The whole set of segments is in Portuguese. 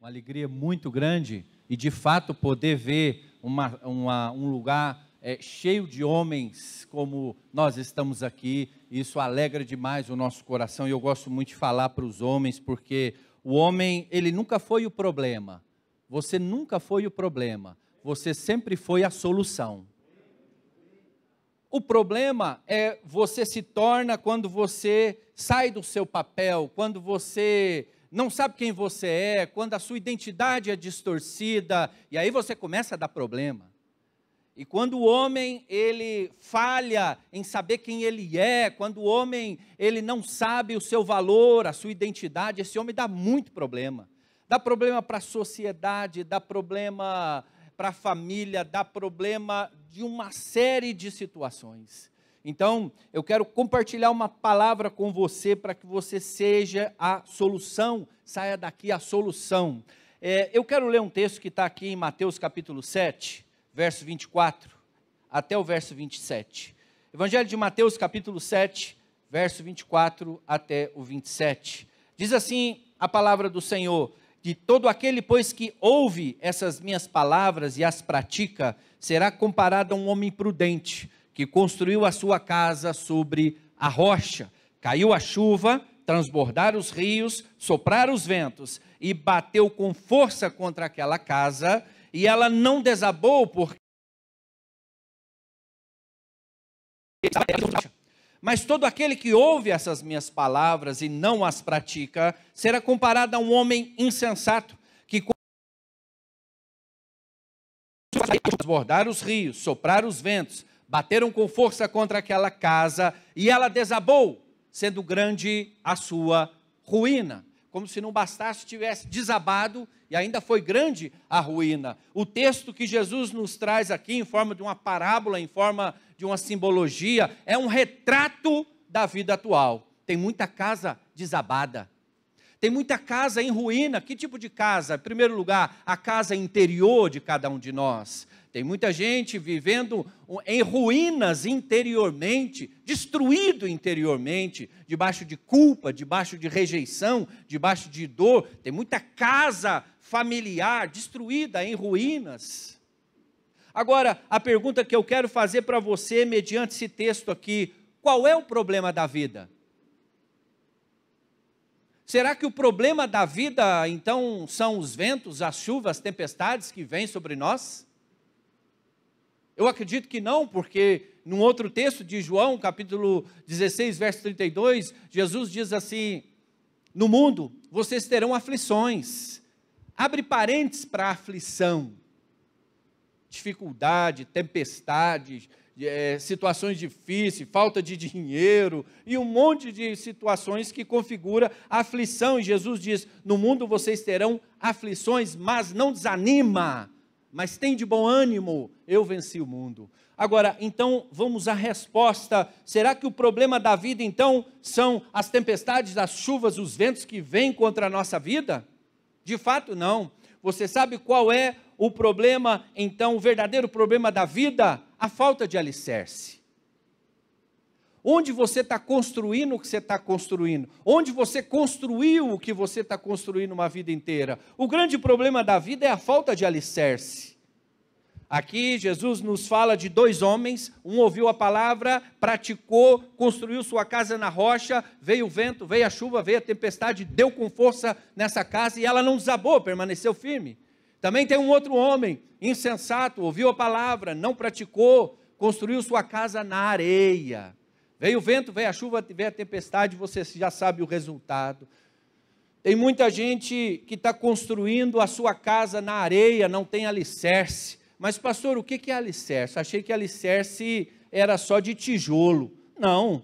Uma alegria muito grande e de fato poder ver um lugar cheio de homens como nós estamos aqui. Isso alegra demais o nosso coração e eu gosto muito de falar para os homens, porque o homem, ele nunca foi o problema. Você nunca foi o problema, você sempre foi a solução. O problema é você se torna quando você sai do seu papel, quando você não sabe quem você é, quando a sua identidade é distorcida, e aí você começa a dar problema. E quando o homem, ele falha em saber quem ele é, quando o homem, ele não sabe o seu valor, a sua identidade, esse homem dá muito problema. Dá problema para a sociedade, dá problema para a família, dá problema de uma série de situações. Então, eu quero compartilhar uma palavra com você para que você seja a solução, saia daqui a solução. Eu quero ler um texto que está aqui em Mateus capítulo 7, verso 24, até o verso 27. Evangelho de Mateus capítulo 7, verso 24 até o 27. Diz assim a palavra do Senhor: de todo aquele, pois, que ouve essas minhas palavras e as pratica, será comparado a um homem prudente, que construiu a sua casa sobre a rocha. Caiu a chuva, transbordaram os rios, sopraram os ventos, e bateu com força contra aquela casa, e ela não desabou, porque mas todo aquele que ouve essas minhas palavras e não as pratica, será comparado a um homem insensato, que transbordaram os rios, sopraram os ventos, bateram com força contra aquela casa, e ela desabou, sendo grande a sua ruína. Como se não bastasse, tivesse desabado, e ainda foi grande a ruína. O texto que Jesus nos traz aqui, em forma de uma parábola, em forma de uma simbologia, é um retrato da vida atual. Tem muita casa desabada, tem muita casa em ruína. Que tipo de casa? Em primeiro lugar, a casa interior de cada um de nós. Tem muita gente vivendo em ruínas interiormente, destruído interiormente, debaixo de culpa, debaixo de rejeição, debaixo de dor. Tem muita casa familiar destruída em ruínas. Agora, a pergunta que eu quero fazer para você, mediante esse texto aqui: qual é o problema da vida? Será que o problema da vida, então, são os ventos, as chuvas, as tempestades que vêm sobre nós? Eu acredito que não, porque num outro texto de João, capítulo 16, verso 32, Jesus diz assim: no mundo vocês terão aflições. Abre parênteses para aflição, dificuldade, tempestade, situações difíceis, falta de dinheiro e um monte de situações que configura a aflição. E Jesus diz: no mundo vocês terão aflições, mas não desanima, mas tem de bom ânimo, eu venci o mundo. Agora, então, vamos à resposta. Será que o problema da vida, então, são as tempestades, as chuvas, os ventos que vêm contra a nossa vida? De fato, não. Você sabe qual é o problema, então, o verdadeiro problema da vida? A falta de alicerce. Onde você está construindo o que você está construindo? Onde você construiu o que você está construindo uma vida inteira? O grande problema da vida é a falta de alicerce. Aqui Jesus nos fala de dois homens, um ouviu a palavra, praticou, construiu sua casa na rocha, veio o vento, veio a chuva, veio a tempestade, deu com força nessa casa e ela não desabou, permaneceu firme. Também tem um outro homem, insensato, ouviu a palavra, não praticou, construiu sua casa na areia. Veio o vento, veio a chuva, veio a tempestade, você já sabe o resultado. Tem muita gente que está construindo a sua casa na areia, não tem alicerce. Mas pastor, o que é alicerce? Achei que alicerce era só de tijolo. Não.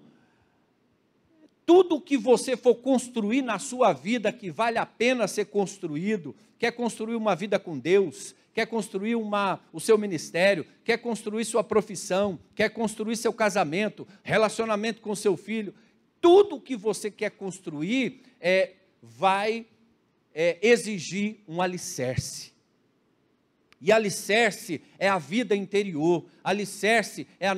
Tudo que você for construir na sua vida que vale a pena ser construído, quer construir uma vida com Deus, quer construir o seu ministério, quer construir sua profissão, quer construir seu casamento, relacionamento com seu filho, tudo que você quer construir vai exigir um alicerce. E alicerce é a vida interior, alicerce é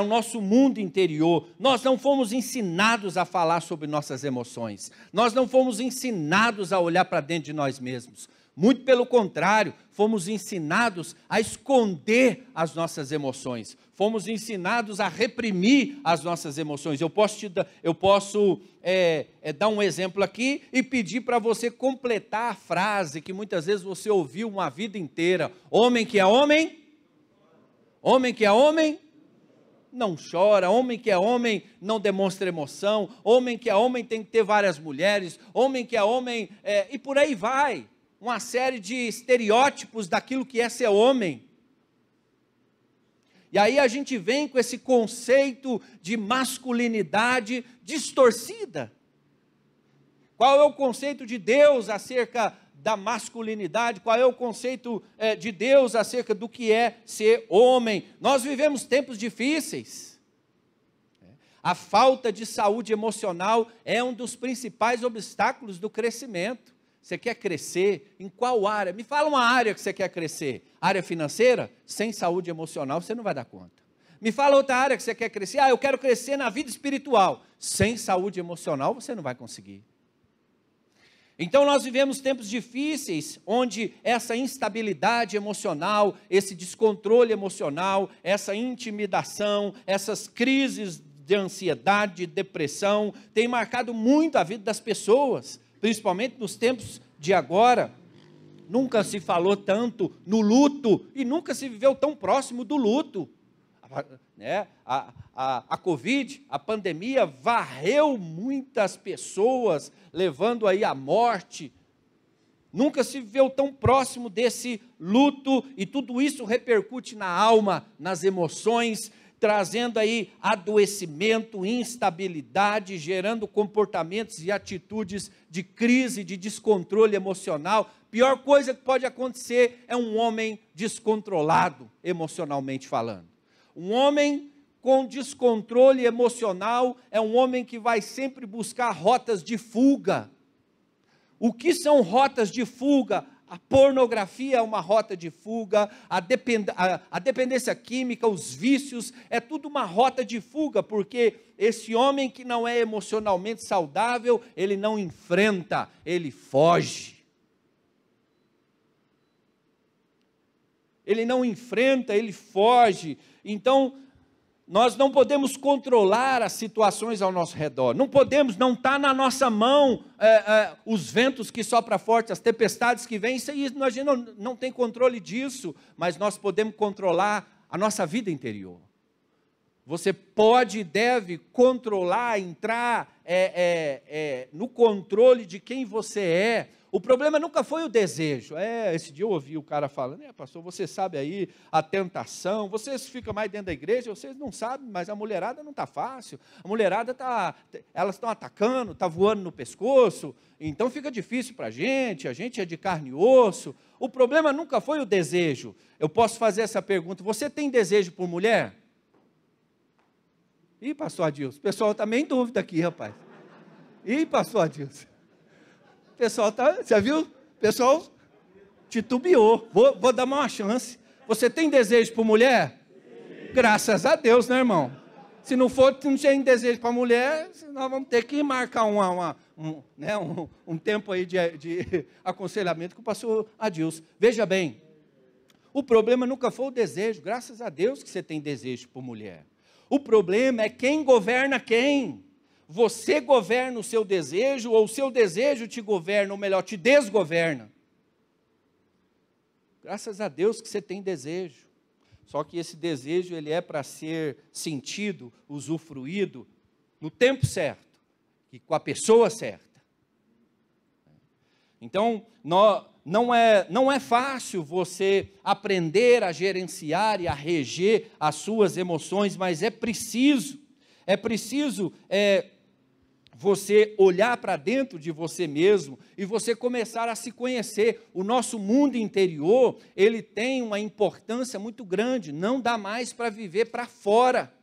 o nosso mundo interior. Nós não fomos ensinados a falar sobre nossas emoções, nós não fomos ensinados a olhar para dentro de nós mesmos. Muito pelo contrário, fomos ensinados a esconder as nossas emoções, fomos ensinados a reprimir as nossas emoções. Eu posso dar um exemplo aqui e pedir para você completar a frase que muitas vezes você ouviu uma vida inteira: homem que é homem, homem que é homem, não chora, homem que é homem não demonstra emoção, homem que é homem tem que ter várias mulheres, homem que é homem, e por aí vai. Uma série de estereótipos daquilo que é ser homem. E aí a gente vem com esse conceito de masculinidade distorcida. Qual é o conceito de Deus acerca da masculinidade? Qual é o conceito de Deus acerca do que é ser homem? Nós vivemos tempos difíceis. A falta de saúde emocional é um dos principais obstáculos do crescimento. Você quer crescer? Em qual área? Me fala uma área que você quer crescer. Área financeira? Sem saúde emocional você não vai dar conta. Me fala outra área que você quer crescer. Eu quero crescer na vida espiritual. Sem saúde emocional você não vai conseguir. Então nós vivemos tempos difíceis, onde essa instabilidade emocional, esse descontrole emocional, essa intimidação, essas crises de ansiedade, de depressão, tem marcado muito a vida das pessoas. Principalmente nos tempos de agora. Nunca se falou tanto no luto e nunca se viveu tão próximo do luto. A Covid, a pandemia, varreu muitas pessoas, levando aí à morte. Nunca se viveu tão próximo desse luto, e tudo isso repercute na alma, nas emoções, trazendo aí adoecimento, instabilidade, gerando comportamentos e atitudes de crise, de descontrole emocional. Pior coisa que pode acontecer é um homem descontrolado, emocionalmente falando. Um homem com descontrole emocional é um homem que vai sempre buscar rotas de fuga. O que são rotas de fuga? A pornografia é uma rota de fuga, a dependência química, os vícios, é tudo uma rota de fuga, porque esse homem que não é emocionalmente saudável, ele não enfrenta, ele foge. Ele não enfrenta, ele foge. Então, nós não podemos controlar as situações ao nosso redor, não podemos, não está na nossa mão os ventos que sopram forte, as tempestades que vêm, isso aí a gente não tem controle disso, mas nós podemos controlar a nossa vida interior. Você pode e deve controlar, entrar no controle de quem você é. O problema nunca foi o desejo. Esse dia eu ouvi o cara falando: pastor, você sabe aí a tentação, vocês ficam mais dentro da igreja, vocês não sabem, mas a mulherada não está fácil, a mulherada elas estão atacando, está voando no pescoço, então fica difícil para a gente é de carne e osso. O problema nunca foi o desejo. Eu posso fazer essa pergunta: você tem desejo por mulher? Ih, pastor Adilson, o pessoal está meio em dúvida aqui, rapaz. Ih, pastor Adilson. O pessoal você viu? O pessoal titubeou. Vou dar uma chance. Você tem desejo por mulher? Sim. Graças a Deus, né, irmão? Se não tem desejo para mulher, nós vamos ter que marcar um tempo aí de aconselhamento com o pastor Adilson. Veja bem, o problema nunca foi o desejo. Graças a Deus que você tem desejo por mulher. O problema é quem governa quem. Você governa o seu desejo, ou o seu desejo te governa, ou melhor, te desgoverna. Graças a Deus que você tem desejo. Só que esse desejo, ele é para ser sentido, usufruído, no tempo certo, e com a pessoa certa. Então, não é fácil você aprender a gerenciar e a reger as suas emoções, mas é preciso você olhar para dentro de você mesmo e você começar a se conhecer. O nosso mundo interior, ele tem uma importância muito grande, não dá mais para viver para fora.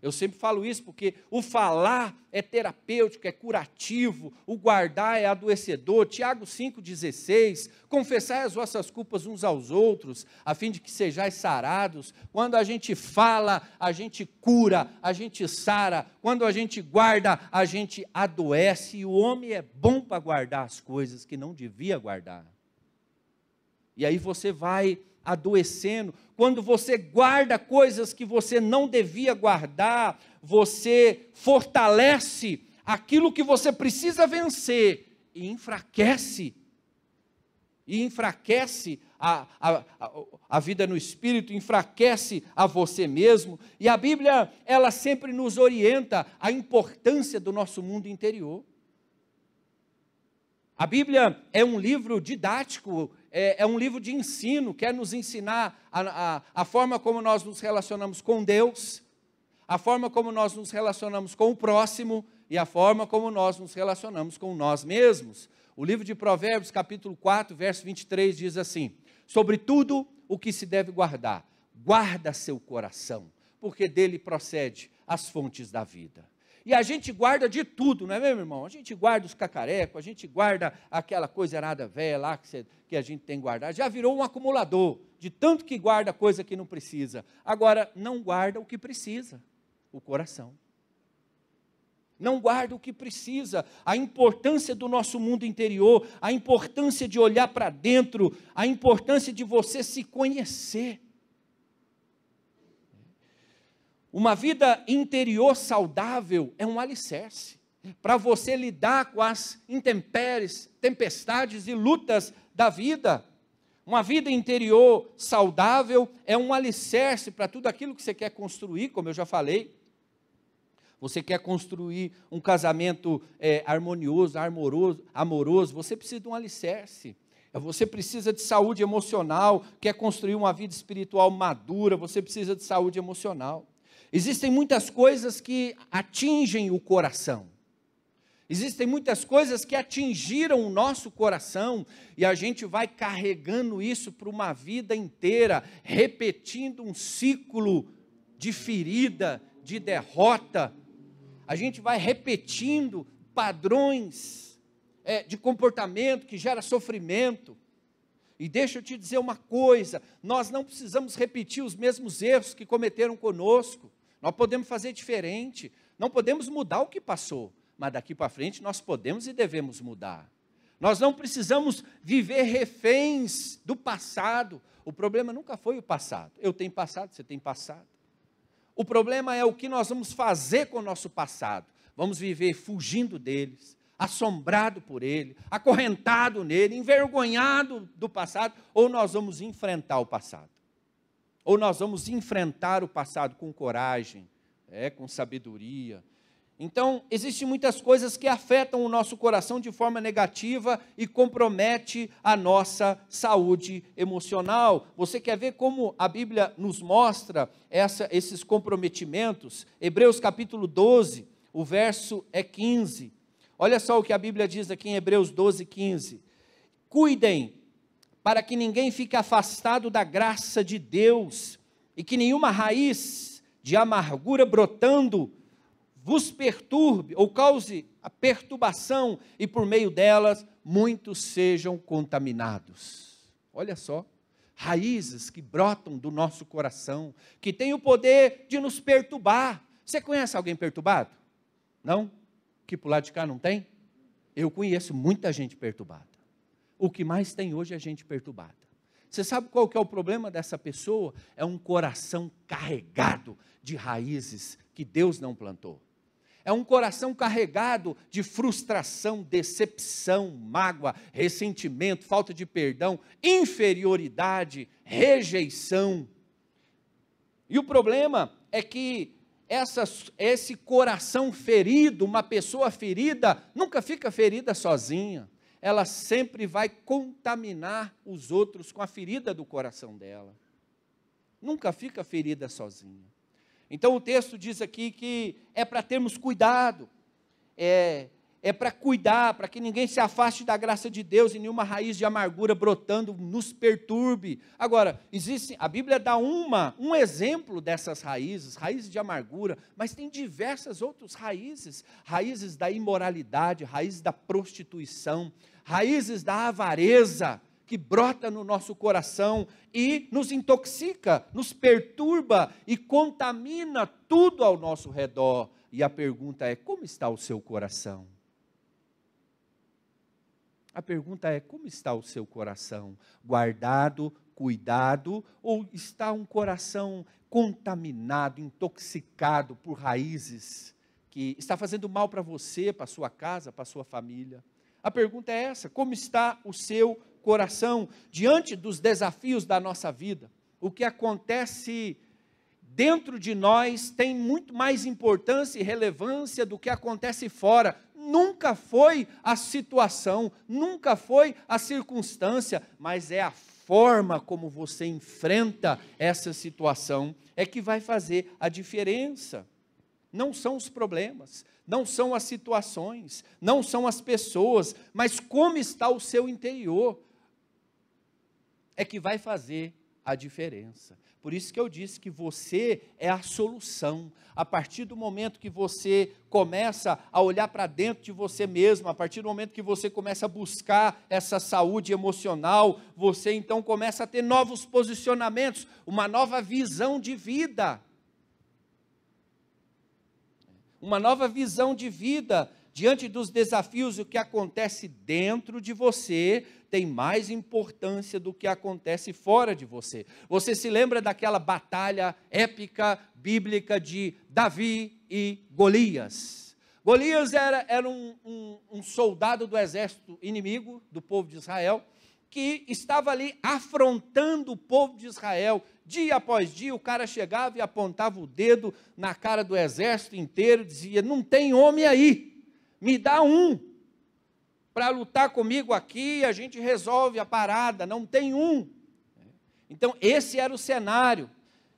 Eu sempre falo isso porque o falar é terapêutico, é curativo, o guardar é adoecedor. Tiago 5,16, confessai as vossas culpas uns aos outros, a fim de que sejais sarados. Quando a gente fala, a gente cura, a gente sara. Quando a gente guarda, a gente adoece. E o homem é bom para guardar as coisas que não devia guardar. E aí você vai adoecendo. Quando você guarda coisas que você não devia guardar, você fortalece aquilo que você precisa vencer e enfraquece. E enfraquece a vida no Espírito, enfraquece a você mesmo. E a Bíblia, ela sempre nos orienta a importância do nosso mundo interior. A Bíblia é um livro didático, é um livro de ensino, quer nos ensinar a forma como nós nos relacionamos com Deus, a forma como nós nos relacionamos com o próximo e a forma como nós nos relacionamos com nós mesmos. O livro de Provérbios, capítulo 4, verso 23, diz assim: sobre tudo o que se deve guardar, guarda seu coração, porque dele procede as fontes da vida. E a gente guarda de tudo, não é mesmo, irmão? A gente guarda os cacarecos, a gente guarda aquela coisa errada velha lá que a gente tem guardado. Já virou um acumulador, de tanto que guarda coisa que não precisa. Agora, não guarda o que precisa, o coração. Não guarda o que precisa, a importância do nosso mundo interior, a importância de olhar para dentro, a importância de você se conhecer. Uma vida interior saudável é um alicerce para você lidar com as intempéries, tempestades e lutas da vida. Uma vida interior saudável é um alicerce para tudo aquilo que você quer construir, como eu já falei. Você quer construir um casamento harmonioso, amoroso, você precisa de um alicerce. Você precisa de saúde emocional, quer construir uma vida espiritual madura, você precisa de saúde emocional. Existem muitas coisas que atingem o coração. Existem muitas coisas que atingiram o nosso coração e a gente vai carregando isso para uma vida inteira, repetindo um ciclo de ferida, de derrota. A gente vai repetindo padrões de comportamento que gera sofrimento. E deixa eu te dizer uma coisa, nós não precisamos repetir os mesmos erros que cometeram conosco. Nós podemos fazer diferente, não podemos mudar o que passou, mas daqui para frente nós podemos e devemos mudar. Nós não precisamos viver reféns do passado. O problema nunca foi o passado. Eu tenho passado, você tem passado. O problema é o que nós vamos fazer com o nosso passado. Vamos viver fugindo deles, assombrado por ele, acorrentado nele, envergonhado do passado, ou nós vamos enfrentar o passado. Ou nós vamos enfrentar o passado com coragem, com sabedoria. Então, existem muitas coisas que afetam o nosso coração de forma negativa e compromete a nossa saúde emocional. Você quer ver como a Bíblia nos mostra esses comprometimentos? Hebreus capítulo 12, o verso é 15. Olha só o que a Bíblia diz aqui em Hebreus 12, 15. Cuidem para que ninguém fique afastado da graça de Deus e que nenhuma raiz de amargura brotando vos perturbe ou cause a perturbação e por meio delas muitos sejam contaminados. Olha só, raízes que brotam do nosso coração, que têm o poder de nos perturbar. Você conhece alguém perturbado? Não? Que por lado de cá não tem? Eu conheço muita gente perturbada. O que mais tem hoje é gente perturbada. Você sabe qual que é o problema dessa pessoa? É um coração carregado de raízes que Deus não plantou. É um coração carregado de frustração, decepção, mágoa, ressentimento, falta de perdão, inferioridade, rejeição. E o problema é que esse coração ferido, uma pessoa ferida, nunca fica ferida sozinha. Ela sempre vai contaminar os outros com a ferida do coração dela. Nunca fica ferida sozinha. Então o texto diz aqui que é para termos cuidado. é para cuidar, para que ninguém se afaste da graça de Deus e nenhuma raiz de amargura brotando nos perturbe. Agora, a Bíblia dá um exemplo dessas raízes de amargura, mas tem diversas outras raízes da imoralidade, raízes da prostituição, raízes da avareza, que brota no nosso coração e nos intoxica, nos perturba e contamina tudo ao nosso redor. E a pergunta é: como está o seu coração? A pergunta é: como está o seu coração? Guardado, cuidado, ou está um coração contaminado, intoxicado por raízes que está fazendo mal para você, para a sua casa, para a sua família? A pergunta é essa: como está o seu coração diante dos desafios da nossa vida? O que acontece dentro de nós tem muito mais importância e relevância do que acontece fora. Nunca foi a situação, nunca foi a circunstância, mas é a forma como você enfrenta essa situação é que vai fazer a diferença. Não são os problemas, não são as situações, não são as pessoas, mas como está o seu interior é que vai fazer a diferença. Por isso que eu disse que você é a solução. A partir do momento que você começa a olhar para dentro de você mesmo, a partir do momento que você começa a buscar essa saúde emocional, você então começa a ter novos posicionamentos, uma nova visão de vida. Uma nova visão de vida diante dos desafios. O que acontece dentro de você tem mais importância do que acontece fora de você. Você se lembra daquela batalha épica, bíblica de Davi e Golias? Golias era um soldado do exército inimigo do povo de Israel, que estava ali afrontando o povo de Israel. Dia após dia, o cara chegava e apontava o dedo na cara do exército inteiro, dizia: não tem homem aí, me dá um para lutar comigo aqui, a gente resolve a parada, não tem um. Então, esse era o cenário.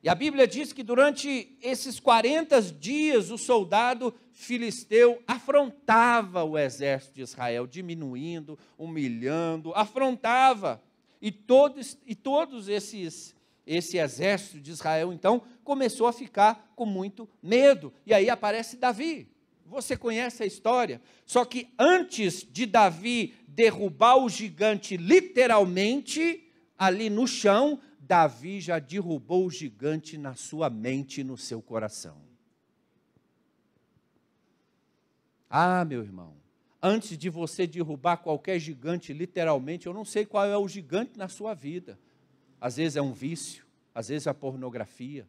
E a Bíblia diz que durante esses 40 dias, o soldado filisteu afrontava o exército de Israel, diminuindo, humilhando, afrontava. E todos esse exército de Israel, então, começou a ficar com muito medo. E aí aparece Davi. Você conhece a história? Só que antes de Davi derrubar o gigante literalmente ali no chão, Davi já derrubou o gigante na sua mente e no seu coração. Ah, meu irmão, antes de você derrubar qualquer gigante literalmente, eu não sei qual é o gigante na sua vida. Às vezes é um vício, às vezes é a pornografia,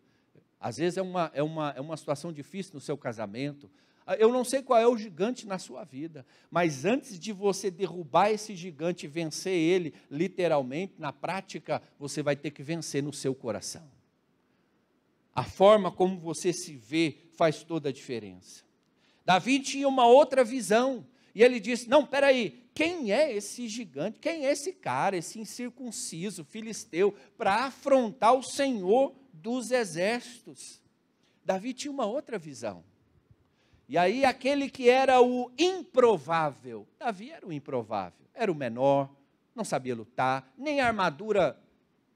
às vezes é uma situação difícil no seu casamento. Eu não sei qual é o gigante na sua vida, mas antes de você derrubar esse gigante e vencer ele, literalmente, na prática, você vai ter que vencer no seu coração. A forma como você se vê faz toda a diferença. Davi tinha uma outra visão, e ele disse: não, peraí, quem é esse gigante, quem é esse cara, esse incircunciso, filisteu, para afrontar o Senhor dos exércitos? Davi tinha uma outra visão. E aí aquele que era o improvável, Davi era o improvável, era o menor, não sabia lutar, nem a armadura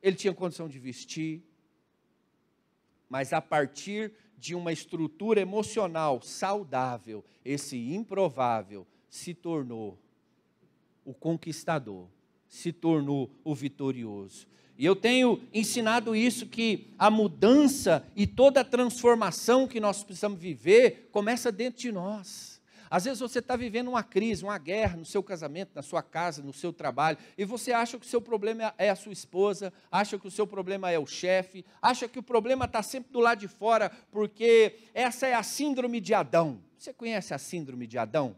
ele tinha condição de vestir, mas a partir de uma estrutura emocional saudável, esse improvável se tornou o conquistador, se tornou o vitorioso. E eu tenho ensinado isso, que a mudança e toda a transformação que nós precisamos viver, começa dentro de nós. Às vezes você está vivendo uma crise, uma guerra no seu casamento, na sua casa, no seu trabalho, e você acha que o seu problema é a sua esposa, acha que o seu problema é o chefe, acha que o problema está sempre do lado de fora, porque essa é a síndrome de Adão. Você conhece a síndrome de Adão?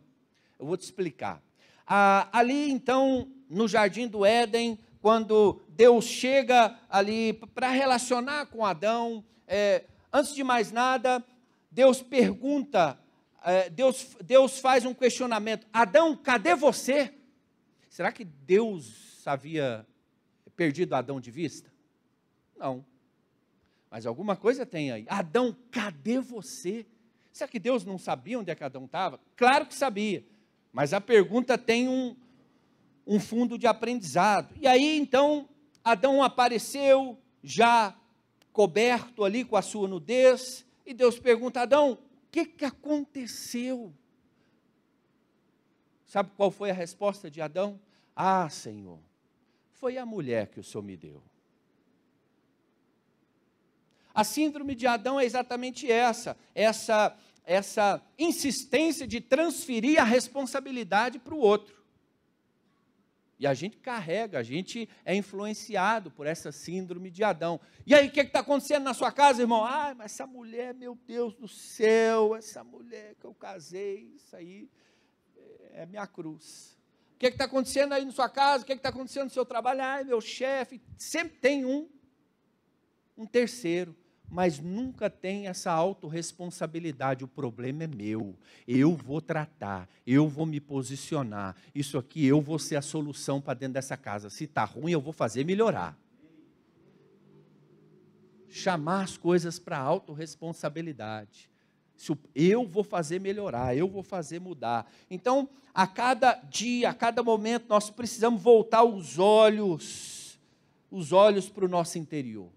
Eu vou te explicar. Ali então, no Jardim do Éden, quando Deus chega ali para relacionar com Adão, antes de mais nada, Deus pergunta, Deus faz um questionamento: Adão, cadê você? Será que Deus havia perdido Adão de vista? Não, mas alguma coisa tem aí. Adão, cadê você? Será que Deus não sabia onde é que Adão estava? Claro que sabia, Mas a pergunta tem um fundo de aprendizado. E aí, então, Adão apareceu, já coberto ali com a sua nudez, e Deus pergunta: Adão, o que aconteceu? Sabe qual foi a resposta de Adão? Ah, Senhor, foi a mulher que o Senhor me deu. A síndrome de Adão é exatamente essa insistência de transferir a responsabilidade para o outro. E a gente carrega, a gente é influenciado por essa síndrome de Adão. E aí, o que está acontecendo na sua casa, irmão? Ah, mas essa mulher, meu Deus do céu, essa mulher que eu casei, isso aí é minha cruz. O que está acontecendo aí na sua casa? O que está acontecendo no seu trabalho? Ah, meu chefe. Sempre tem um terceiro, mas nunca tem essa autorresponsabilidade. O problema é meu, eu vou tratar, eu vou me posicionar, isso aqui eu vou ser a solução para dentro dessa casa. Se está ruim, eu vou fazer melhorar. Chamar as coisas para a autorresponsabilidade. Eu vou fazer melhorar, eu vou fazer mudar. Então, a cada dia, a cada momento, nós precisamos voltar os olhos para o nosso interior.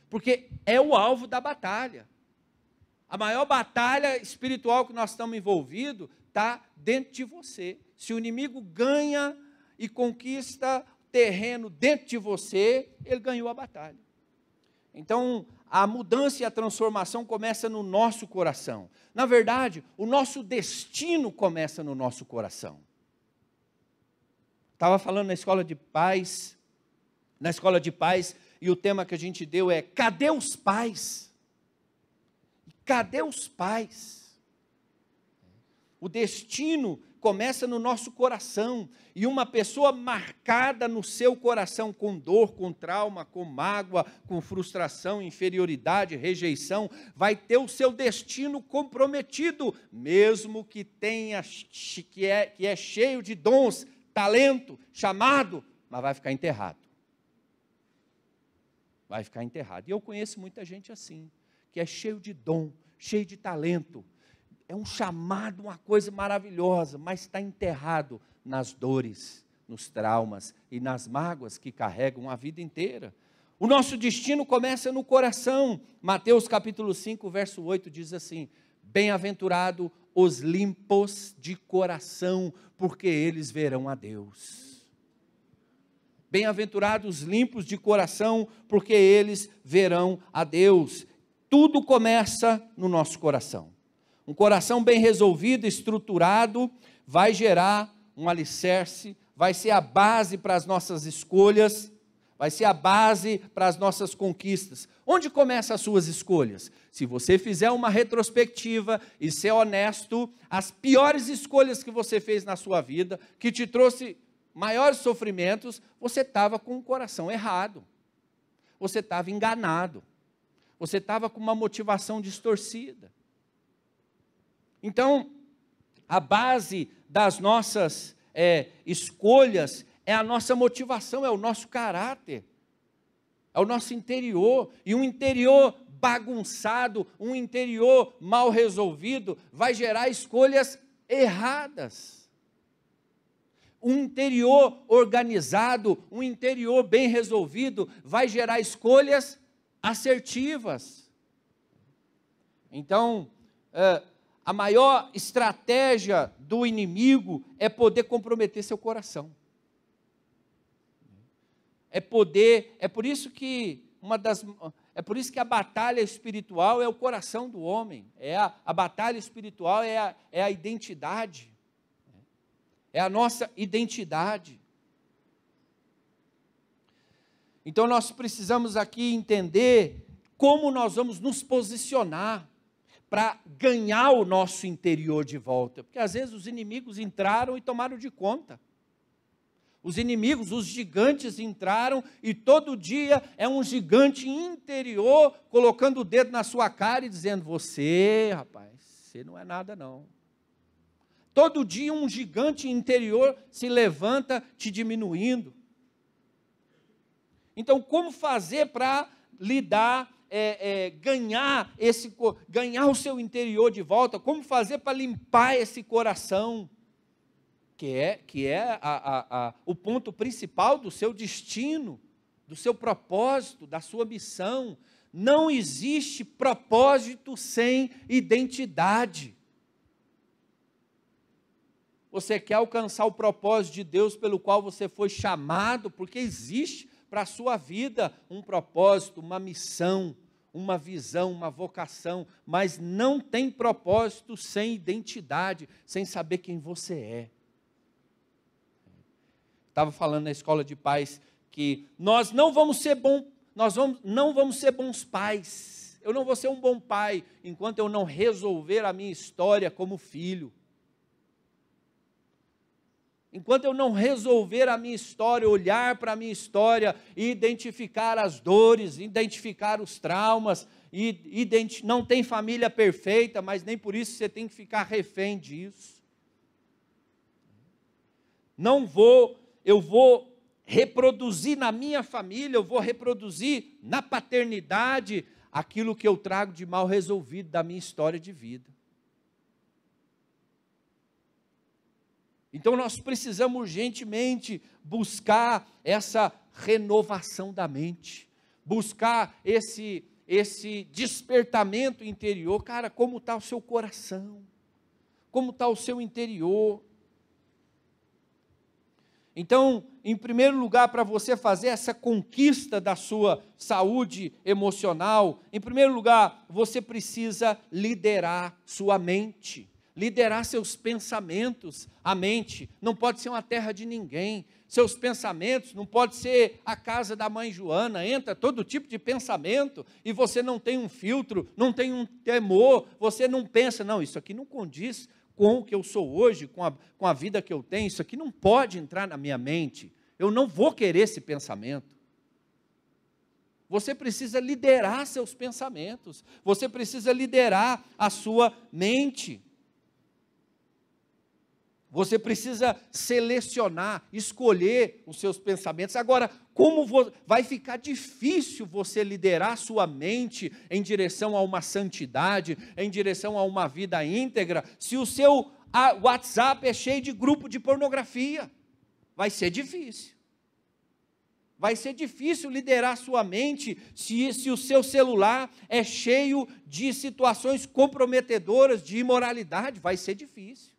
Porque é o alvo da batalha. A maior batalha espiritual que nós estamos envolvidos está dentro de você. Se o inimigo ganha e conquista terreno dentro de você, ele ganhou a batalha. Então, a mudança e a transformação começa no nosso coração. Na verdade, o nosso destino começa no nosso coração. Estava falando na escola de pais, e o tema que a gente deu é: cadê os pais? Cadê os pais? O destino começa no nosso coração, e uma pessoa marcada no seu coração com dor, com trauma, com mágoa, com frustração, inferioridade, rejeição, vai ter o seu destino comprometido, mesmo que tenha, que é cheio de dons, talento, chamado, mas vai ficar enterrado. Vai ficar enterrado. E eu conheço muita gente assim, que é cheio de dom, cheio de talento, é um chamado, uma coisa maravilhosa, mas está enterrado nas dores, nos traumas e nas mágoas que carregam a vida inteira. O nosso destino começa no coração. Mateus capítulo 5, verso 8 diz assim: bem-aventurado os limpos de coração, porque eles verão a Deus. Bem-aventurados os limpos de coração, porque eles verão a Deus. Tudo começa no nosso coração. Um coração bem resolvido, estruturado, vai gerar um alicerce, vai ser a base para as nossas escolhas, vai ser a base para as nossas conquistas. Onde começam as suas escolhas? Se você fizer uma retrospectiva e ser honesto, as piores escolhas que você fez na sua vida, que te trouxe maiores sofrimentos, você estava com o coração errado, você estava enganado, você estava com uma motivação distorcida. Então, a base das nossas escolhas é a nossa motivação, é o nosso caráter, é o nosso interior, e um interior bagunçado, um interior mal resolvido, vai gerar escolhas erradas. Um interior organizado, um interior bem resolvido, vai gerar escolhas assertivas. Então, a maior estratégia do inimigo é poder comprometer seu coração. É por isso que a batalha espiritual é o coração do homem. A batalha espiritual é a identidade. É a nossa identidade. Então nós precisamos aqui entender como nós vamos nos posicionar para ganhar o nosso interior de volta. Porque às vezes os inimigos entraram e tomaram de conta. Os inimigos, os gigantes entraram e todo dia é um gigante interior colocando o dedo na sua cara e dizendo: você, rapaz, você não é nada não. Todo dia um gigante interior se levanta te diminuindo. Então, como fazer para lidar, ganhar o seu interior de volta? Como fazer para limpar esse coração? que é o ponto principal do seu destino, do seu propósito, da sua missão. Não existe propósito sem identidade. Você quer alcançar o propósito de Deus pelo qual você foi chamado, porque existe para a sua vida um propósito, uma missão, uma visão, uma vocação, mas não tem propósito sem identidade, sem saber quem você é. Estava falando na escola de pais que nós não vamos ser bons pais. Eu não vou ser um bom pai enquanto eu não resolver a minha história como filho. Enquanto eu não resolver a minha história, olhar para a minha história e identificar as dores, identificar os traumas, não tem família perfeita, mas nem por isso você tem que ficar refém disso. Eu vou reproduzir na minha família, eu vou reproduzir na paternidade aquilo que eu trago de mal resolvido da minha história de vida. Então nós precisamos urgentemente buscar essa renovação da mente, buscar esse despertamento interior. Cara, como está o seu coração? Como está o seu interior? Então, em primeiro lugar, para você fazer essa conquista da sua saúde emocional, em primeiro lugar, você precisa liderar sua mente. Liderar seus pensamentos. A mente não pode ser uma terra de ninguém. Seus pensamentos não pode ser a casa da mãe Joana. Entra todo tipo de pensamento e você não tem um filtro, não tem um temor, você não pensa, não, isso aqui não condiz com o que eu sou hoje, com a vida que eu tenho, isso aqui não pode entrar na minha mente. Eu não vou querer esse pensamento. Você precisa liderar seus pensamentos. Você precisa liderar a sua mente. Você precisa selecionar, escolher os seus pensamentos. Agora, vai ficar difícil você liderar sua mente em direção a uma santidade, em direção a uma vida íntegra, se o seu WhatsApp é cheio de grupo de pornografia? Vai ser difícil. Vai ser difícil liderar sua mente se o seu celular é cheio de situações comprometedoras, de imoralidade. Vai ser difícil.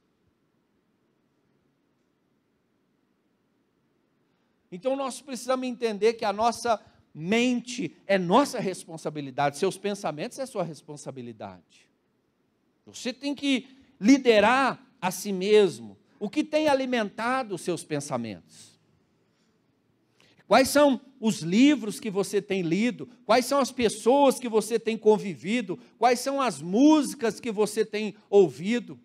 Então nós precisamos entender que a nossa mente é nossa responsabilidade, seus pensamentos é sua responsabilidade. Você tem que liderar a si mesmo. O que tem alimentado os seus pensamentos? Quais são os livros que você tem lido? Quais são as pessoas que você tem convivido? Quais são as músicas que você tem ouvido?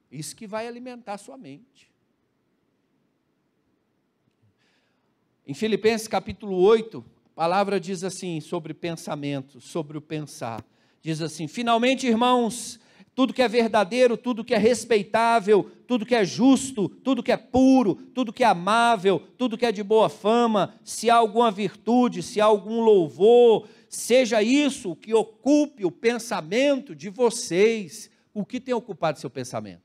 Isso que vai alimentar a sua mente. Em Filipenses capítulo 8, a palavra diz assim sobre pensamentos, sobre o pensar. Diz assim: finalmente, irmãos, tudo que é verdadeiro, tudo que é respeitável, tudo que é justo, tudo que é puro, tudo que é amável, tudo que é de boa fama, se há alguma virtude, se há algum louvor, seja isso o que ocupe o pensamento de vocês. O que tem ocupado seu pensamento?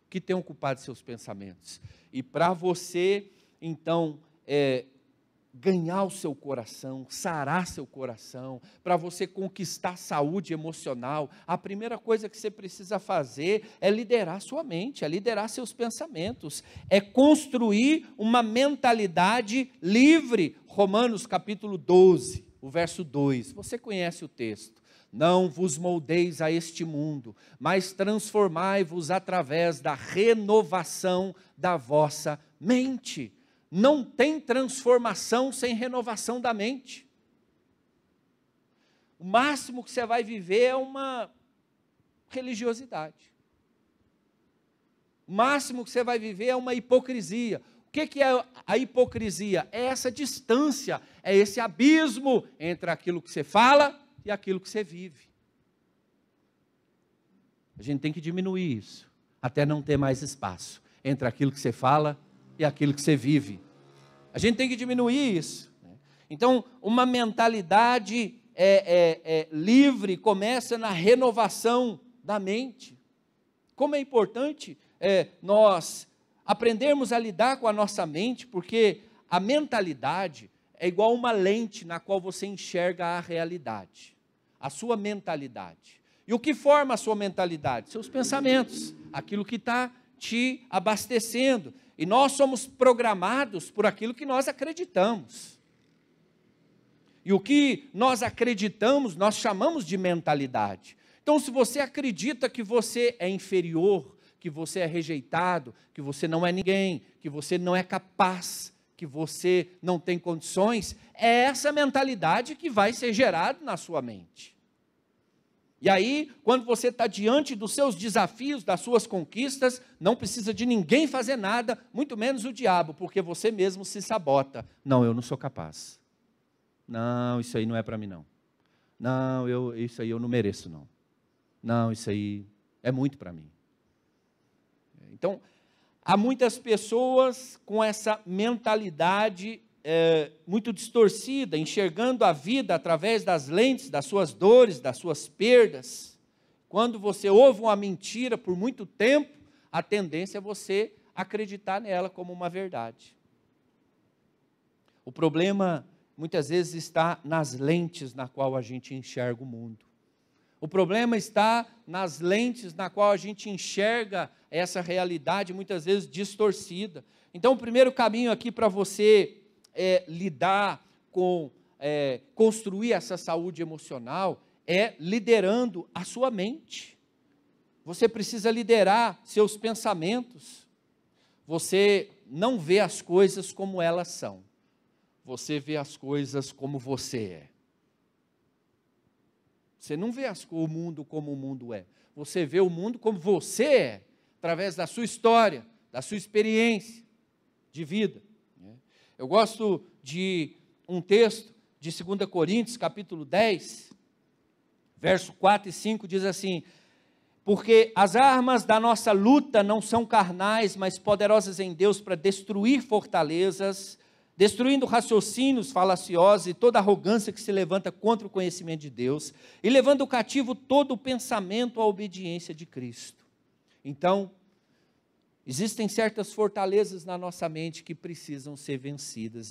O que tem ocupado seus pensamentos? E para você, então, ganhar o seu coração, sarar seu coração, para você conquistar saúde emocional, a primeira coisa que você precisa fazer é liderar sua mente, é liderar seus pensamentos, é construir uma mentalidade livre. Romanos capítulo 12, o verso 2, você conhece o texto. Não vos moldeis a este mundo, mas transformai-vos através da renovação da vossa mente. Não tem transformação sem renovação da mente. O máximo que você vai viver é uma religiosidade. O máximo que você vai viver é uma hipocrisia. O que é a hipocrisia? É essa distância, é esse abismo entre aquilo que você fala e aquilo que você vive. A gente tem que diminuir isso, até não ter mais espaço entre aquilo que você fala e aquilo que você vive. A gente tem que diminuir isso. Então, uma mentalidade livre começa na renovação da mente. como é importante nós aprendermos a lidar com a nossa mente, porque a mentalidade é igual uma lente na qual você enxerga a realidade, a sua mentalidade. E o que forma a sua mentalidade? Seus pensamentos, aquilo que está te abastecendo. E nós somos programados por aquilo que nós acreditamos. E o que nós acreditamos, nós chamamos de mentalidade. Então, se você acredita que você é inferior, que você é rejeitado, que você não é ninguém, que você não é capaz, que você não tem condições, é essa mentalidade que vai ser gerada na sua mente. E aí, quando você está diante dos seus desafios, das suas conquistas, não precisa de ninguém fazer nada, muito menos o diabo, porque você mesmo se sabota. Não, eu não sou capaz. Não, isso aí não é para mim não. Não, isso aí eu não mereço não. Não, isso aí é muito para mim. Então, há muitas pessoas com essa mentalidade muito distorcida, enxergando a vida através das lentes, das suas dores, das suas perdas. Quando você ouve uma mentira por muito tempo, a tendência é você acreditar nela como uma verdade. O problema, muitas vezes, está nas lentes na qual a gente enxerga o mundo. O problema está nas lentes na qual a gente enxerga essa realidade, muitas vezes distorcida. Então, o primeiro caminho aqui para você lidar com, construir essa saúde emocional, é liderando a sua mente. Você precisa liderar seus pensamentos. Você não vê as coisas como elas são. Você vê as coisas como você é. Você não vê o mundo como o mundo é. Você vê o mundo como você é, através da sua história, da sua experiência de vida. Eu gosto de um texto de 2 Coríntios, capítulo 10, verso 4 e 5, diz assim: porque as armas da nossa luta não são carnais, mas poderosas em Deus para destruir fortalezas, destruindo raciocínios falaciosos e toda arrogância que se levanta contra o conhecimento de Deus, e levando cativo todo o pensamento à obediência de Cristo. Então, existem certas fortalezas na nossa mente que precisam ser vencidas.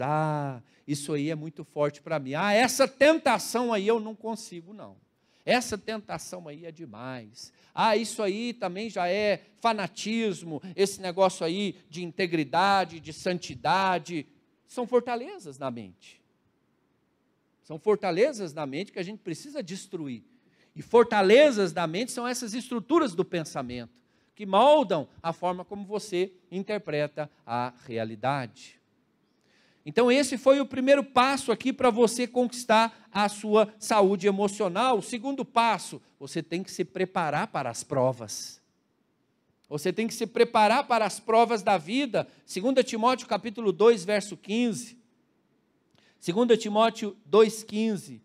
Isso aí é muito forte para mim. Essa tentação aí eu não consigo não. Essa tentação aí é demais. Isso aí também já é fanatismo, esse negócio aí de integridade, de santidade. São fortalezas na mente. São fortalezas na mente que a gente precisa destruir. E fortalezas da mente são essas estruturas do pensamento, que moldam a forma como você interpreta a realidade. Então esse foi o primeiro passo aqui para você conquistar a sua saúde emocional. O segundo passo, você tem que se preparar para as provas. Você tem que se preparar para as provas da vida. 2 Timóteo capítulo 2, verso 15. 2 Timóteo 2,15.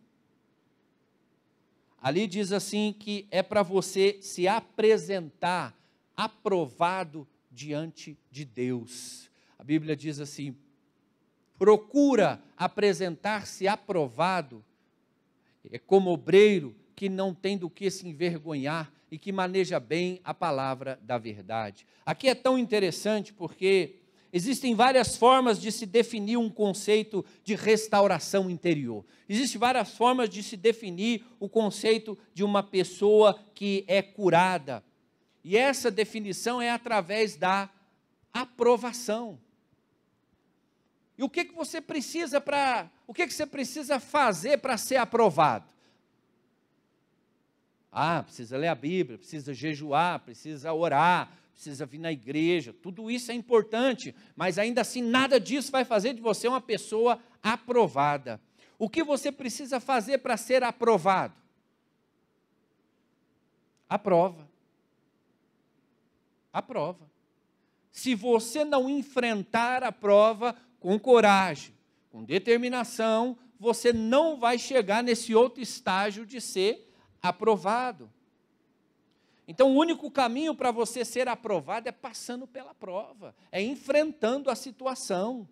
Ali diz assim que é para você se apresentar aprovado diante de Deus. A Bíblia diz assim: procura apresentar-se aprovado, como obreiro que não tem do que se envergonhar e que maneja bem a palavra da verdade. Aqui é tão interessante porque existem várias formas de se definir um conceito de restauração interior. Existem várias formas de se definir o conceito de uma pessoa que é curada. E essa definição é através da aprovação. E o que você precisa você precisa fazer para ser aprovado? Precisa ler a Bíblia, precisa jejuar, precisa orar, precisa vir na igreja. Tudo isso é importante, mas ainda assim nada disso vai fazer de você uma pessoa aprovada. O que você precisa fazer para ser aprovado? A prova. A prova. Se você não enfrentar a prova com coragem, com determinação, você não vai chegar nesse outro estágio de ser aprovado. Então, o único caminho para você ser aprovado é passando pela prova, é enfrentando a situação.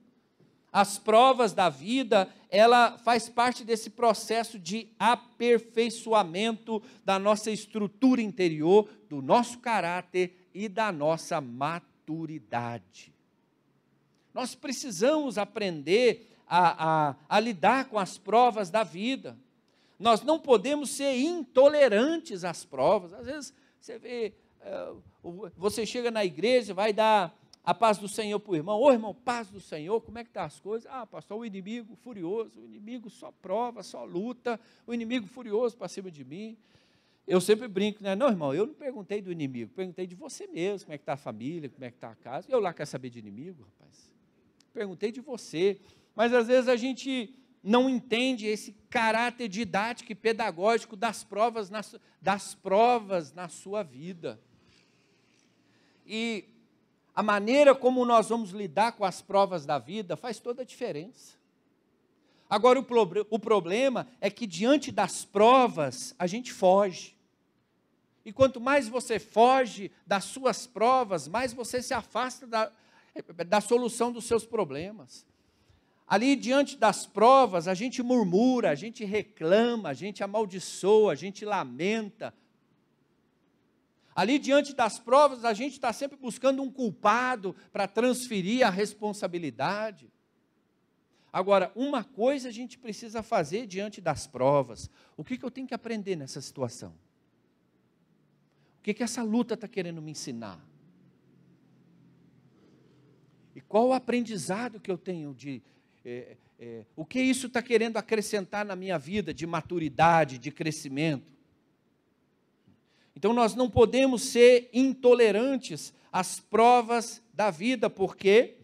As provas da vida, ela faz parte desse processo de aperfeiçoamento da nossa estrutura interior, do nosso caráter e da nossa maturidade. Nós precisamos aprender a lidar com as provas da vida. Nós não podemos ser intolerantes às provas. Às vezes você vê, você chega na igreja, vai dar a paz do Senhor para o irmão. Ô irmão, paz do Senhor, como é que estão as coisas? Ah, pastor, o inimigo furioso, o inimigo só prova, só luta, o inimigo furioso para cima de mim. Eu sempre brinco, né? Não, irmão, eu não perguntei do inimigo, perguntei de você mesmo, como é que está a família, como é que está a casa. Eu lá quero saber de inimigo, rapaz. Perguntei de você. Mas às vezes a gente não entende esse caráter didático e pedagógico das provas na sua vida. E a maneira como nós vamos lidar com as provas da vida faz toda a diferença. Agora, o problema é que diante das provas, a gente foge. E quanto mais você foge das suas provas, mais você se afasta da solução dos seus problemas. Ali, diante das provas, a gente murmura, a gente reclama, a gente amaldiçoa, a gente lamenta. Ali, diante das provas, a gente está sempre buscando um culpado para transferir a responsabilidade. Agora, uma coisa a gente precisa fazer diante das provas. O que eu tenho que aprender nessa situação? O que essa luta está querendo me ensinar? E qual o aprendizado que eu tenho o que isso está querendo acrescentar na minha vida de maturidade, de crescimento? Então nós não podemos ser intolerantes às provas da vida, porque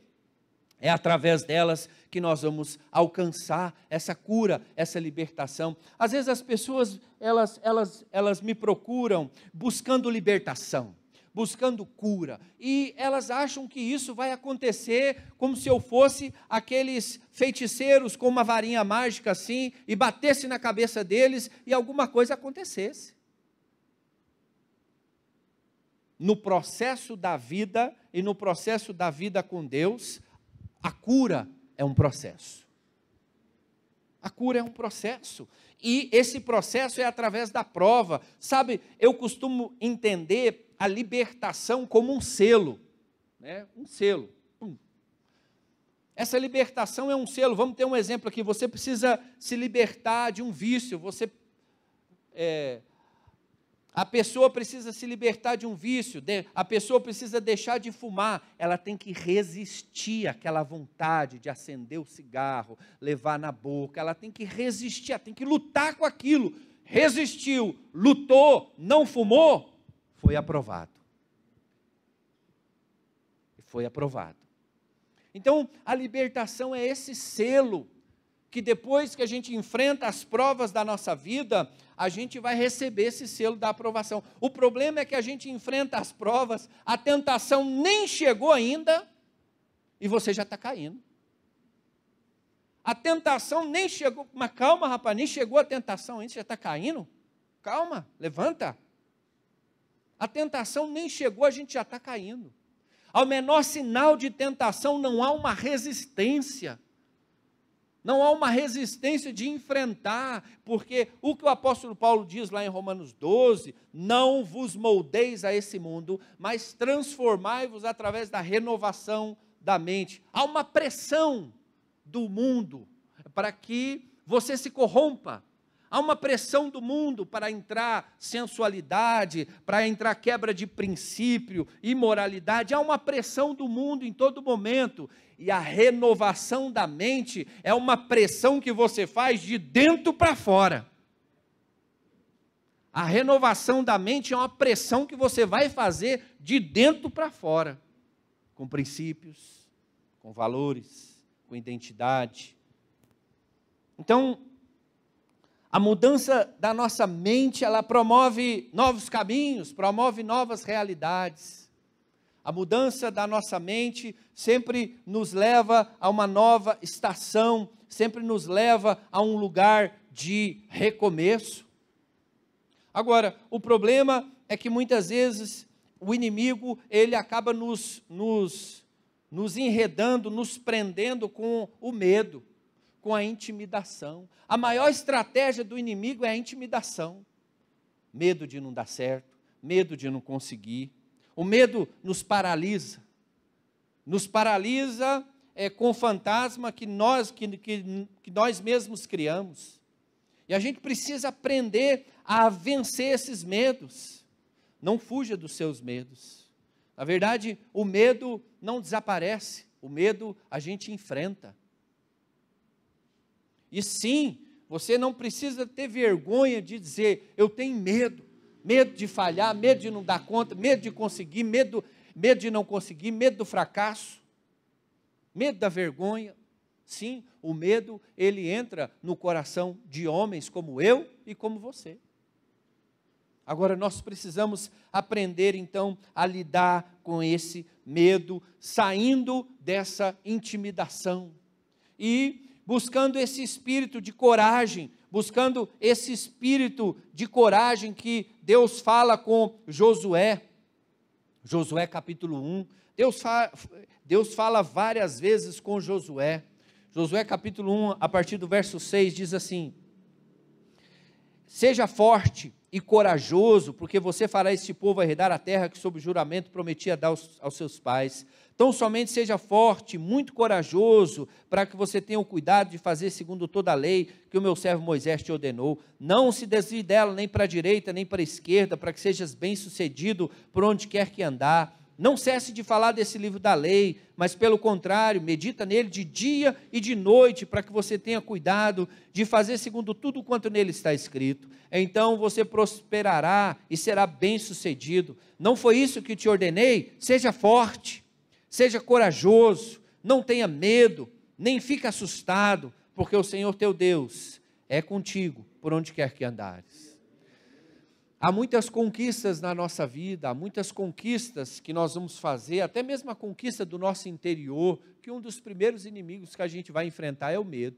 é através delas que nós vamos alcançar essa cura, essa libertação. Às vezes as pessoas, elas me procuram buscando libertação, buscando cura, e elas acham que isso vai acontecer como se eu fosse aqueles feiticeiros com uma varinha mágica assim, e batesse na cabeça deles e alguma coisa acontecesse. No processo da vida e no processo da vida com Deus, a cura é um processo. A cura é um processo. E esse processo é através da prova. Sabe, eu costumo entender a libertação como um selo. Né? Um selo. Essa libertação é um selo. Vamos ter um exemplo aqui. Você precisa se libertar de um vício. A pessoa precisa se libertar de um vício, a pessoa precisa deixar de fumar, ela tem que resistir àquela vontade de acender o cigarro, levar na boca, ela tem que resistir, ela tem que lutar com aquilo. Resistiu, lutou, não fumou, foi aprovado. Foi aprovado. Então, a libertação é esse selo, que depois que a gente enfrenta as provas da nossa vida, a gente vai receber esse selo da aprovação. O problema é que a gente enfrenta as provas, a tentação nem chegou ainda, e você já está caindo. A tentação nem chegou, mas calma rapaz, nem chegou a tentação ainda, você já está caindo? Calma, levanta. A tentação nem chegou, a gente já está caindo. Ao menor sinal de tentação não há uma resistência. Não há uma resistência de enfrentar, porque o que o apóstolo Paulo diz lá em Romanos 12, não vos moldeis a esse mundo, mas transformai-vos através da renovação da mente. Há uma pressão do mundo para que você se corrompa. Há uma pressão do mundo para entrar sensualidade, para entrar quebra de princípio, imoralidade. Há uma pressão do mundo em todo momento. E a renovação da mente é uma pressão que você faz de dentro para fora. A renovação da mente é uma pressão que você vai fazer de dentro para fora. Com princípios, com valores, com identidade. Então, a mudança da nossa mente, ela promove novos caminhos, promove novas realidades. A mudança da nossa mente sempre nos leva a uma nova estação, sempre nos leva a um lugar de recomeço. Agora, o problema é que muitas vezes o inimigo, ele acaba nos enredando, nos prendendo com o medo, com a intimidação. A maior estratégia do inimigo é a intimidação. Medo de não dar certo, medo de não conseguir. O medo nos paralisa. Nos paralisa com o fantasma que nós mesmos criamos. E a gente precisa aprender a vencer esses medos. Não fuja dos seus medos. Na verdade, o medo não desaparece. O medo a gente enfrenta. E sim, você não precisa ter vergonha de dizer, eu tenho medo. Medo de falhar, medo de não dar conta, medo de conseguir, medo de não conseguir, medo do fracasso, medo da vergonha. Sim, o medo, ele entra no coração de homens como eu e como você. Agora, nós precisamos aprender, então, a lidar com esse medo, saindo dessa intimidação e buscando esse espírito de coragem, buscando esse espírito de coragem que Deus fala com Josué. Josué capítulo 1, Deus fala várias vezes com Josué. Josué capítulo 1, a partir do verso 6, diz assim: seja forte e corajoso, porque você fará este povo herdar a terra que sob juramento prometia dar aos seus pais. Então somente seja forte, muito corajoso, para que você tenha o cuidado de fazer segundo toda a lei que o meu servo Moisés te ordenou. Não se desvie dela nem para a direita nem para a esquerda, para que sejas bem sucedido por onde quer que andar. Não cesse de falar desse livro da lei, mas pelo contrário, medita nele de dia e de noite, para que você tenha cuidado de fazer segundo tudo quanto nele está escrito. Então você prosperará e será bem sucedido. Não foi isso que te ordenei? Seja forte, seja corajoso, não tenha medo, nem fique assustado, porque o Senhor teu Deus é contigo por onde quer que andares. Há muitas conquistas na nossa vida, há muitas conquistas que nós vamos fazer, até mesmo a conquista do nosso interior, que um dos primeiros inimigos que a gente vai enfrentar é o medo.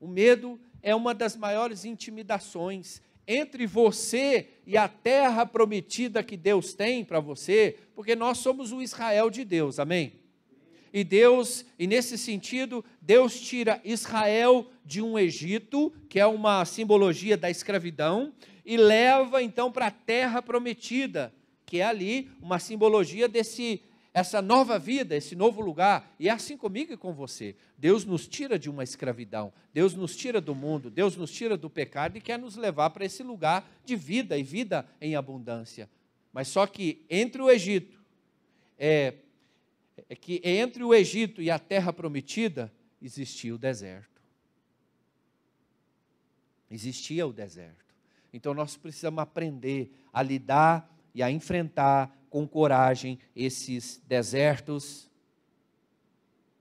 O medo é uma das maiores intimidações entre você e a terra prometida que Deus tem para você, porque nós somos o Israel de Deus, amém? E nesse sentido, Deus tira Israel de um Egito, que é uma simbologia da escravidão, e leva então para a terra prometida, que é ali uma simbologia essa nova vida, esse novo lugar. E é assim comigo e com você. Deus nos tira de uma escravidão, Deus nos tira do mundo, Deus nos tira do pecado e quer nos levar para esse lugar de vida e vida em abundância. Mas só que entre o Egito e a terra prometida, existia o deserto. Existia o deserto. Então nós precisamos aprender a lidar e a enfrentar com coragem esses desertos,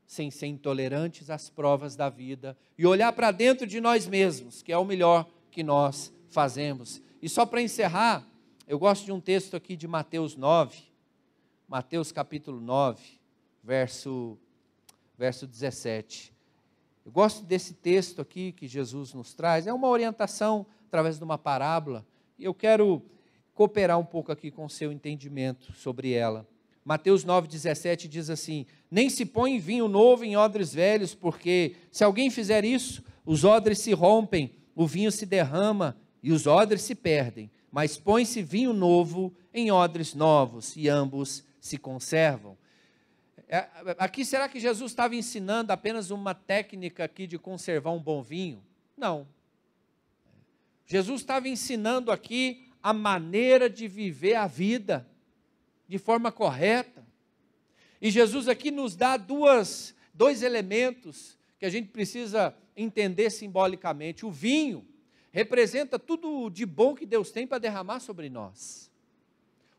sem ser intolerantes às provas da vida, e olhar para dentro de nós mesmos, que é o melhor que nós fazemos. E só para encerrar, eu gosto de um texto aqui de Mateus 9, Mateus capítulo 9, verso 17. Eu gosto desse texto aqui que Jesus nos traz, é uma orientação através de uma parábola, e eu quero cooperar um pouco aqui com o seu entendimento sobre ela. Mateus 9,17 diz assim: nem se põe vinho novo em odres velhos, porque se alguém fizer isso, os odres se rompem, o vinho se derrama e os odres se perdem, mas põe-se vinho novo em odres novos e ambos se conservam. Aqui, será que Jesus estava ensinando apenas uma técnica aqui de conservar um bom vinho? Não. Jesus estava ensinando aqui a maneira de viver a vida de forma correta. E Jesus aqui nos dá dois elementos que a gente precisa entender simbolicamente. O vinho representa tudo de bom que Deus tem para derramar sobre nós.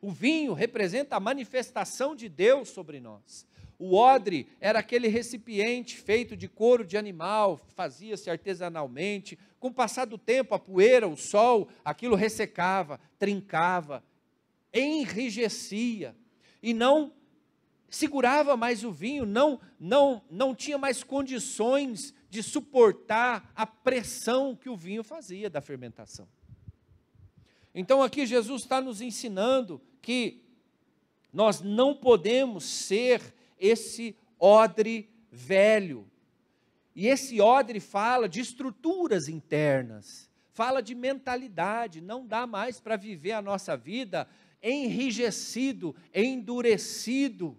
O vinho representa a manifestação de Deus sobre nós. O odre era aquele recipiente feito de couro de animal, fazia-se artesanalmente. Com o passar do tempo, a poeira, o sol, aquilo ressecava, trincava, enrijecia e não segurava mais o vinho, não tinha mais condições de suportar a pressão que o vinho fazia da fermentação. Então aqui Jesus está nos ensinando que nós não podemos ser esse odre velho. E esse odre fala de estruturas internas, fala de mentalidade. Não dá mais para viver a nossa vida enrijecido, endurecido.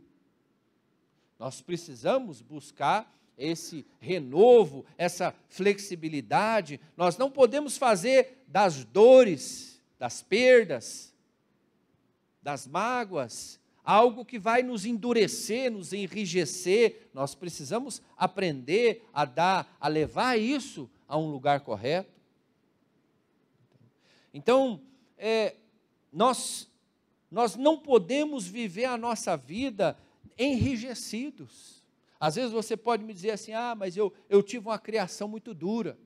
Nós precisamos buscar esse renovo, essa flexibilidade. Nós não podemos fazer das dores, das perdas, das mágoas, algo que vai nos endurecer, nos enrijecer. Nós precisamos aprender a levar isso a um lugar correto. Então, nós não podemos viver a nossa vida enrijecidos. Às vezes você pode me dizer assim, mas eu tive uma criação muito dura,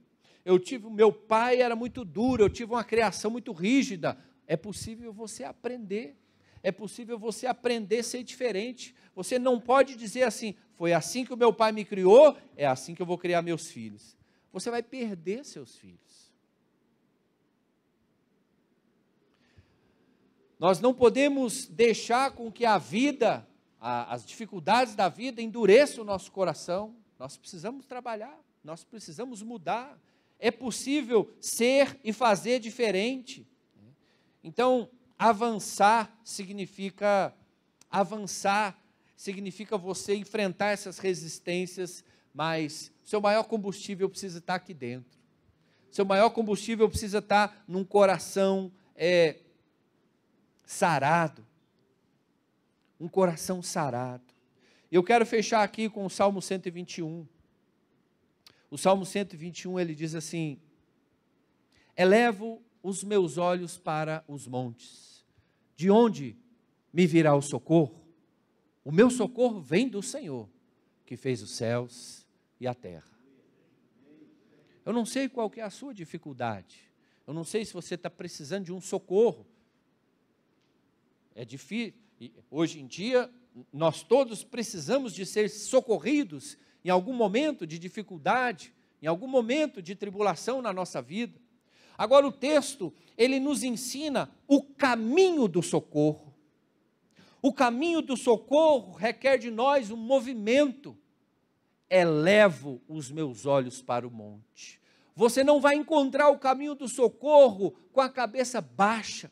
meu pai era muito duro, eu tive uma criação muito rígida. É possível você aprender, a ser diferente. Você não pode dizer assim, foi assim que o meu pai me criou, é assim que eu vou criar meus filhos. Você vai perder seus filhos. Nós não podemos deixar com que a vida, as dificuldades da vida endureçam o nosso coração. Nós precisamos trabalhar, nós precisamos mudar. É possível ser e fazer diferente. Então, avançar significa você enfrentar essas resistências, mas seu maior combustível precisa estar aqui dentro. Seu maior combustível precisa estar num coração sarado, um coração sarado. Eu quero fechar aqui com o Salmo 121. O Salmo 121, ele diz assim: elevo os meus olhos para os montes, de onde me virá o socorro? O meu socorro vem do Senhor, que fez os céus e a terra. Eu não sei qual que é a sua dificuldade, eu não sei se você está precisando de um socorro. É difícil, hoje em dia, nós todos precisamos de ser socorridos em algum momento de dificuldade, em algum momento de tribulação na nossa vida. Agora o texto, ele nos ensina o caminho do socorro. O caminho do socorro requer de nós um movimento. Elevo os meus olhos para o monte. Você não vai encontrar o caminho do socorro com a cabeça baixa,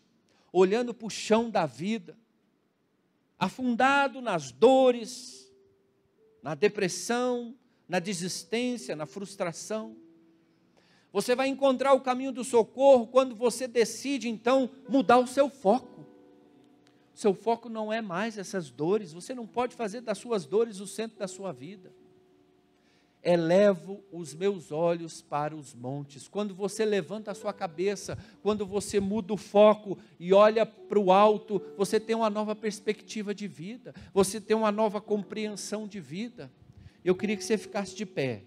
olhando para o chão da vida, afundado nas dores, na depressão, na desistência, na frustração. Você vai encontrar o caminho do socorro quando você decide, então, mudar o seu foco. O seu foco não é mais essas dores, você não pode fazer das suas dores o centro da sua vida. Elevo os meus olhos para os montes. Quando você levanta a sua cabeça, quando você muda o foco e olha para o alto, você tem uma nova perspectiva de vida, você tem uma nova compreensão de vida. Eu queria que você ficasse de pé,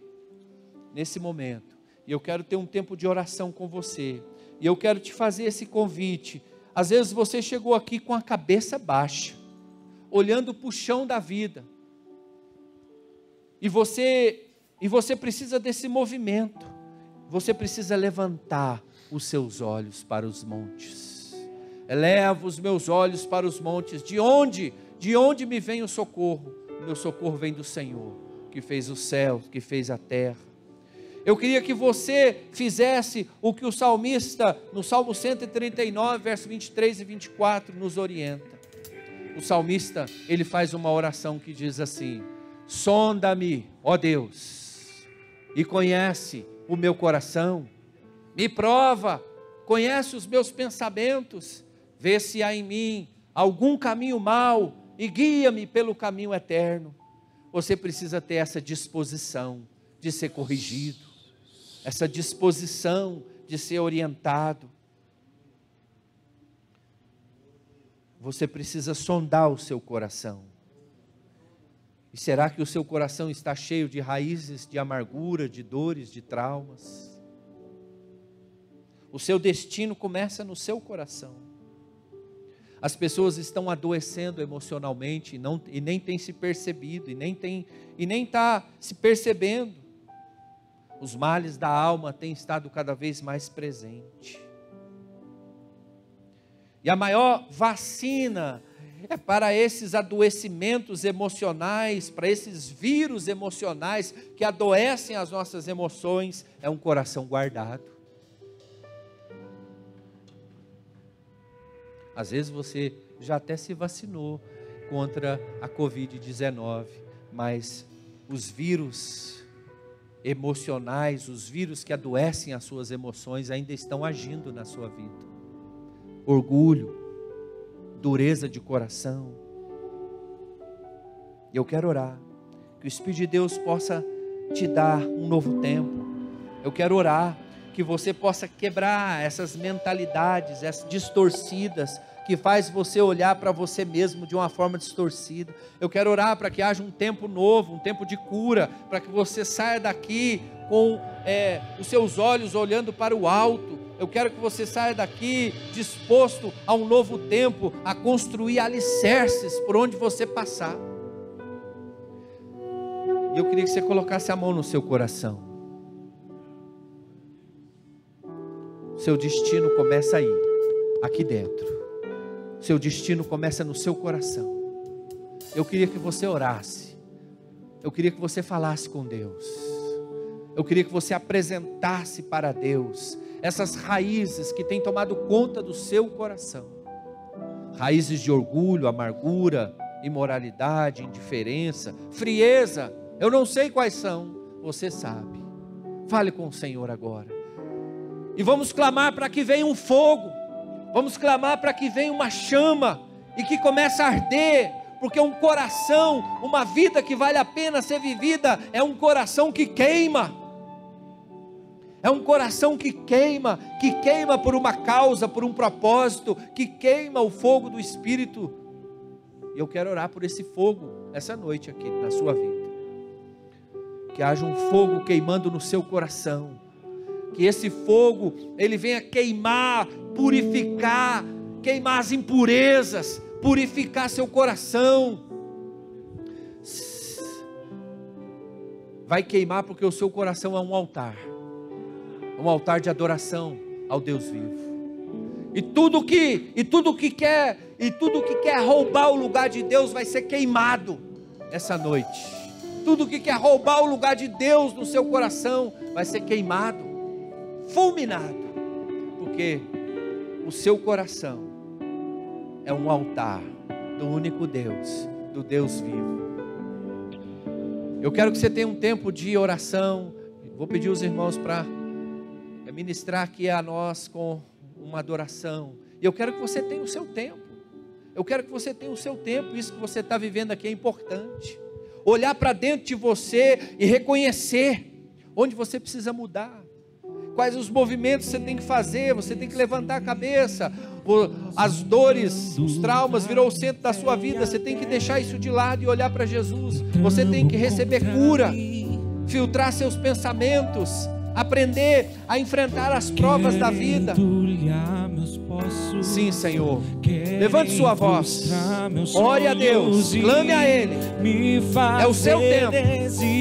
nesse momento, e eu quero ter um tempo de oração com você, e eu quero te fazer esse convite. Às vezes você chegou aqui com a cabeça baixa, olhando para o chão da vida, e você precisa desse movimento, você precisa levantar os seus olhos para os montes. Elevo os meus olhos para os montes, de onde me vem o socorro? O meu socorro vem do Senhor, que fez o céu, que fez a terra. Eu queria que você fizesse o que o salmista, no Salmo 139, verso 23 e 24, nos orienta. O salmista, ele faz uma oração que diz assim: sonda-me, ó Deus, e conhece o meu coração, me prova, conhece os meus pensamentos, vê se há em mim algum caminho mau e guia-me pelo caminho eterno. Você precisa ter essa disposição de ser corrigido, essa disposição de ser orientado. Você precisa sondar o seu coração. E será que o seu coração está cheio de raízes de amargura, de dores, de traumas? O seu destino começa no seu coração. As pessoas estão adoecendo emocionalmente e nem têm se percebido, e nem está se percebendo. Os males da alma têm estado cada vez mais presentes. E a maior vacina é para esses adoecimentos emocionais, para esses vírus emocionais que adoecem as nossas emoções, é um coração guardado. Às vezes você já até se vacinou contra a Covid-19, mas os vírus emocionais, os vírus que adoecem as suas emoções ainda estão agindo na sua vida. Orgulho, dureza de coração. E eu quero orar, que o Espírito de Deus possa te dar um novo tempo. Eu quero orar, que você possa quebrar essas mentalidades, essas distorcidas, que faz você olhar para você mesmo de uma forma distorcida. Eu quero orar para que haja um tempo novo, um tempo de cura, para que você saia daqui com os seus olhos olhando para o alto. Eu quero que você saia daqui disposto a um novo tempo, a construir alicerces por onde você passar. E eu queria que você colocasse a mão no seu coração. Seu destino começa aí, aqui dentro. Seu destino começa no seu coração. Eu queria que você orasse. Eu queria que você falasse com Deus. Eu queria que você apresentasse para Deus essas raízes que têm tomado conta do seu coração. Raízes de orgulho, amargura, imoralidade, indiferença, frieza. Eu não sei quais são, você sabe. Fale com o Senhor agora. E vamos clamar para que venha um fogo. Vamos clamar para que venha uma chama e que comece a arder, porque um coração, uma vida que vale a pena ser vivida, é um coração que queima. É um coração que queima por uma causa, por um propósito, que queima o fogo do Espírito. E eu quero orar por esse fogo essa noite aqui na sua vida. Que haja um fogo queimando no seu coração. Que esse fogo, ele venha queimar, purificar, queimar as impurezas, purificar seu coração. Vai queimar porque o seu coração é um altar de adoração ao Deus vivo. E tudo que quer roubar o lugar de Deus vai ser queimado essa noite. Tudo que quer roubar o lugar de Deus no seu coração vai ser queimado, fulminado, porque o seu coração é um altar do único Deus, do Deus vivo. Eu quero que você tenha um tempo de oração. Vou pedir os irmãos para ministrar aqui a nós com uma adoração. E eu quero que você tenha o seu tempo. Eu quero que você tenha o seu tempo. Isso que você está vivendo aqui é importante. Olhar para dentro de você e reconhecer onde você precisa mudar. Quais os movimentos você tem que fazer. Você tem que levantar a cabeça. As dores, os traumas virou o centro da sua vida. Você tem que deixar isso de lado e olhar para Jesus. Você tem que receber cura, filtrar seus pensamentos, aprender a enfrentar as provas da vida. Sim, Senhor. Levante sua voz, ore a Deus, clame a Ele. É o seu tempo,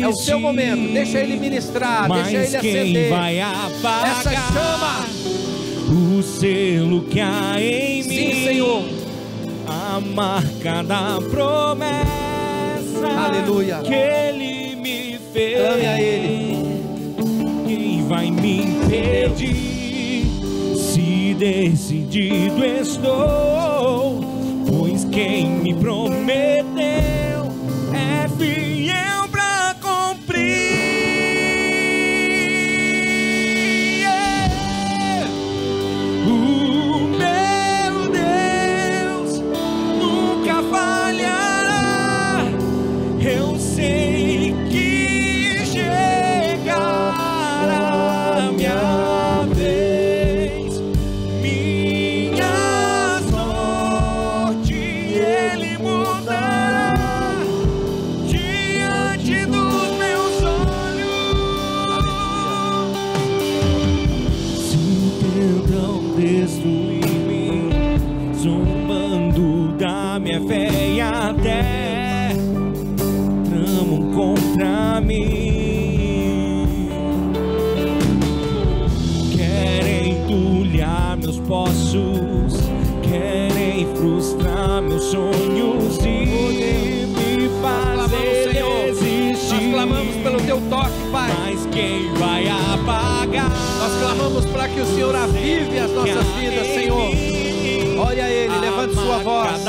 é o seu momento. Deixa Ele ministrar, deixa Ele acender essa chama. O selo que há em mim, sim, Senhor, a marca da promessa, aleluia, que Ele me fez. Clame a Ele. Quem vai me impedir? Se decidido estou, pois quem me prometeu é fiel para cumprir. O meu Deus nunca falhará. Eu sei que chegará minha vez, minha sorte Ele mudará diante dos meus olhos. Se tentam destruir-me, zombando da minha fé e até tramam contra mim, querem entulhar meus poços, querem frustrar meus sonhos e me fazer desistir. Nós clamamos pelo Teu toque, Pai. Mas quem vai apagar? Nós clamamos para que o Senhor avive as nossas vidas, Senhor. Ore a Ele, levante sua voz.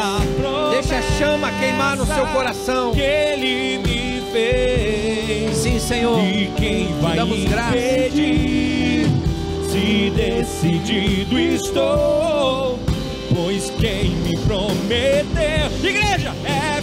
Deixa a chama queimar no seu coração. Que Ele me fez. Sim, Senhor. E quem vai damos graças. impedir? Se decidido estou, pois quem me prometeu, igreja, é